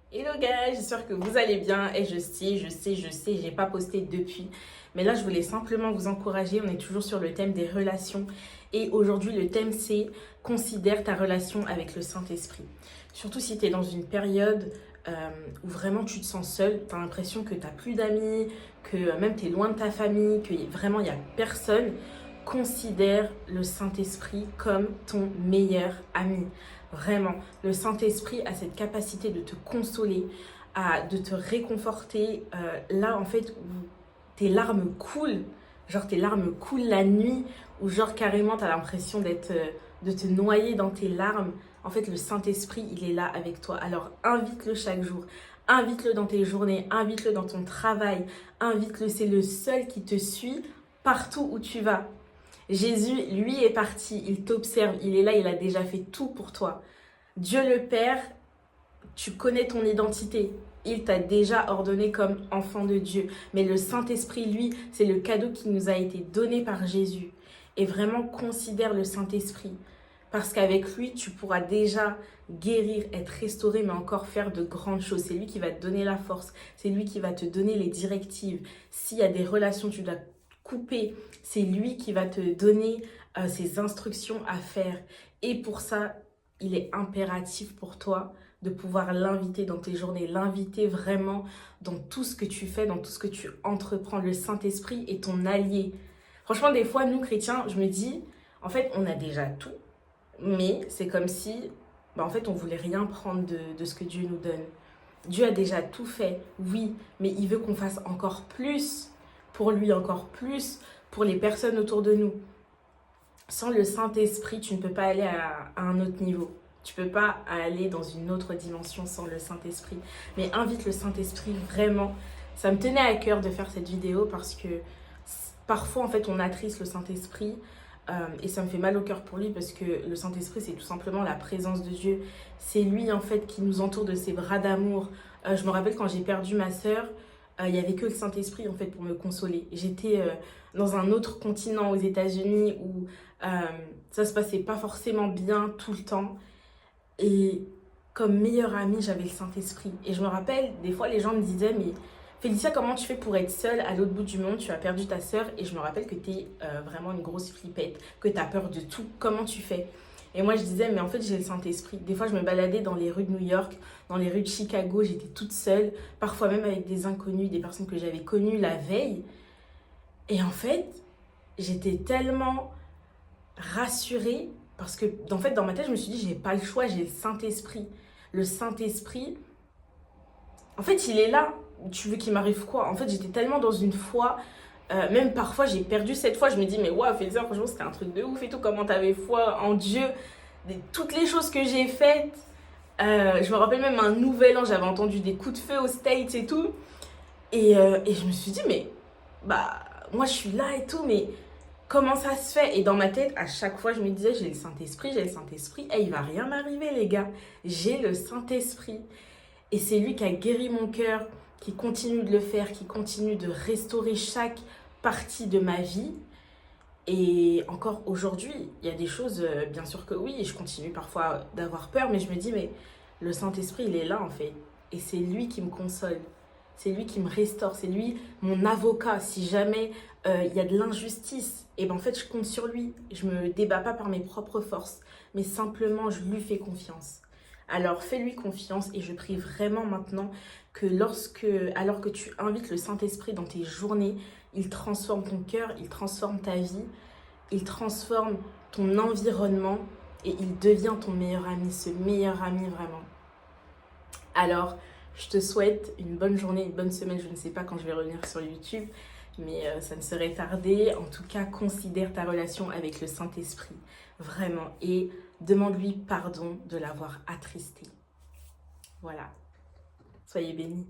Hello guys, j'espère que vous allez bien et je sais, j'ai pas posté depuis. Mais là, je voulais simplement vous encourager. On est toujours sur le thème des relations et aujourd'hui, le thème c'est considère ta relation avec le Saint-Esprit. Surtout si tu es dans une période où vraiment tu te sens seul, tu as l'impression que tu n'as plus d'amis, que même tu es loin de ta famille, que vraiment il n'y a personne. Considère le Saint-Esprit comme ton meilleur ami. Vraiment, le Saint-Esprit a cette capacité de te consoler, de te réconforter. Là, en fait, où tes larmes coulent, genre tes larmes coulent la nuit, ou genre carrément, tu as l'impression de te noyer dans tes larmes. En fait, le Saint-Esprit, il est là avec toi. Alors, invite-le chaque jour. Invite-le dans tes journées, invite-le dans ton travail, invite-le. C'est le seul qui te suit partout où tu vas. Jésus, lui, est parti, il t'observe, il est là, il a déjà fait tout pour toi. Dieu le Père, tu connais ton identité. Il t'a déjà ordonné comme enfant de Dieu. Mais le Saint-Esprit, lui, c'est le cadeau qui nous a été donné par Jésus. Et vraiment, considère le Saint-Esprit. Parce qu'avec lui, tu pourras déjà guérir, être restauré, mais encore faire de grandes choses. C'est lui qui va te donner la force. C'est lui qui va te donner les directives. S'il y a des relations, tu dois couper. C'est lui qui va te donner ses instructions à faire. Et pour ça, il est impératif pour toi de pouvoir l'inviter dans tes journées, l'inviter vraiment dans tout ce que tu fais, dans tout ce que tu entreprends. Le Saint-Esprit est ton allié. Franchement, des fois, nous, chrétiens, je me dis, en fait, on a déjà tout, mais c'est comme si, en fait, on voulait rien prendre de ce que Dieu nous donne. Dieu a déjà tout fait, oui, mais il veut qu'on fasse encore plus pour lui, encore plus pour les personnes autour de nous. Sans le Saint-Esprit, tu ne peux pas aller à un autre niveau. Tu ne peux pas aller dans une autre dimension sans le Saint-Esprit. Mais invite le Saint-Esprit vraiment. Ça me tenait à cœur de faire cette vidéo parce que parfois, en fait, on attriste le Saint-Esprit et ça me fait mal au cœur pour lui parce que le Saint-Esprit, c'est tout simplement la présence de Dieu. C'est lui, en fait, qui nous entoure de ses bras d'amour. Je me rappelle quand j'ai perdu ma sœur, il n'y avait que le Saint-Esprit, en fait, pour me consoler. J'étais dans un autre continent, aux États-Unis, où ça se passait pas forcément bien tout le temps. Et comme meilleure amie, j'avais le Saint-Esprit. Et je me rappelle, des fois, les gens me disaient, mais Félicia, comment tu fais pour être seule à l'autre bout du monde? Tu as perdu ta sœur. Et je me rappelle que tu es vraiment une grosse flippette, que tu as peur de tout. Comment tu fais? Et moi, je disais, mais en fait, j'ai le Saint-Esprit. Des fois, je me baladais dans les rues de New York, dans les rues de Chicago. J'étais toute seule, parfois même avec des inconnus, des personnes que j'avais connues la veille. Et en fait, j'étais tellement rassurée parce que, en fait, dans ma tête, je me suis dit, j'ai pas le choix, j'ai le Saint-Esprit. Le Saint-Esprit, en fait, il est là. Tu veux qu'il m'arrive quoi? En fait, j'étais tellement dans une foi. Même parfois, j'ai perdu cette foi. Je me dis, mais waouh, Félicia, franchement, c'était un truc de ouf et tout. Comment t'avais foi en Dieu? Toutes les choses que j'ai faites. Je me rappelle même un nouvel an, j'avais entendu des coups de feu aux States et tout. Et je me suis dit, mais bah, moi, je suis là et tout, mais comment ça se fait? Et dans ma tête, à chaque fois, je me disais, j'ai le Saint-Esprit, j'ai le Saint-Esprit. Et il va rien m'arriver, les gars. J'ai le Saint-Esprit. Et c'est lui qui a guéri mon cœur, qui continue de le faire, qui continue de restaurer chaque partie de ma vie. Et encore aujourd'hui, il y a des choses, bien sûr que oui, je continue parfois d'avoir peur, mais je me dis, mais le Saint-Esprit, il est là en fait. Et c'est lui qui me console, c'est lui qui me restaure, c'est lui mon avocat. Si jamais il y a de l'injustice, et ben en fait, je compte sur lui. Je ne me débat pas par mes propres forces, mais simplement, je lui fais confiance. Alors fais-lui confiance et je prie vraiment maintenant que alors que tu invites le Saint-Esprit dans tes journées, il transforme ton cœur, il transforme ta vie, il transforme ton environnement et il devient ton meilleur ami, ce meilleur ami vraiment. Alors, je te souhaite une bonne journée, une bonne semaine. Je ne sais pas quand je vais revenir sur YouTube, mais ça ne serait tardé. En tout cas, considère ta relation avec le Saint-Esprit, vraiment, et demande-lui pardon de l'avoir attristé. Voilà, soyez bénis.